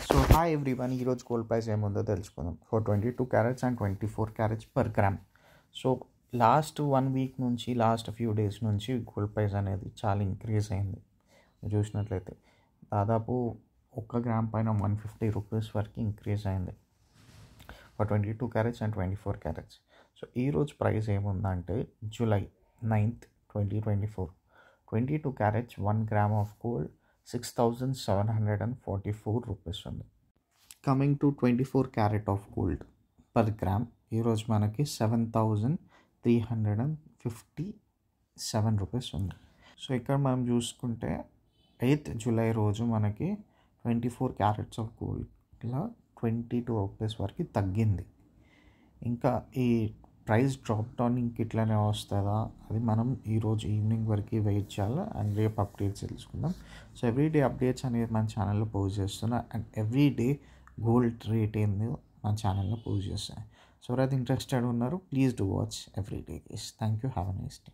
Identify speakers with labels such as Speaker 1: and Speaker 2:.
Speaker 1: So hi everyone, ఈరోజు gold price ఏముందో తెలుసుకుందాం. For 22 carats and 24 carats per gram. So last 1 week నుంచి, last few days నుంచి gold price అనేది చాలా ఇంక్రీజ్ అయింది. చూసినట్లయితే దాదాపు 1 గ్రామ్ పైన 150 రూపీస్ వరకు ఇంక్రీజ్ అయింది for 22 carats and 24 carats. So ఈరోజు ప్రైస్ ఏముందంటే July 9th 2024 22 carats 1 gram of gold 6,744 rupees ఉంది. Coming to 24 carat of gold per gram ఈరోజు మనకి 7,357 రూపీస్ ఉంది. సో ఇక్కడ మనం చూసుకుంటే 8th జూలై రోజు మనకి 24 క్యారెట్స్ ఆఫ్ గోల్డ్లో 22 రూపీస్ వరకు తగ్గింది. ఇంకా ఈ ప్రైస్ డ్రాప్ డౌన్ ఇంక ఇట్లనే వస్తుందా, అది మనం ఈరోజు ఈవినింగ్ వరకు వెయిట్ చేయాలి అండ్ రేపు అప్డేట్స్ తెలుసుకుందాం. సో ఎవ్రీడే అప్డేట్స్ అనేది మన ఛానల్లో పోస్ట్ చేస్తున్నా అండ్ ఎవ్రీడే గోల్డ్ రేట్ ఏంది మన ఛానల్లో పోస్ట్ చేస్తాను. సో ఎవరైతే ఇంట్రెస్టెడ్ ఉన్నారో please do watch everyday guys. Thank you, have a nice day.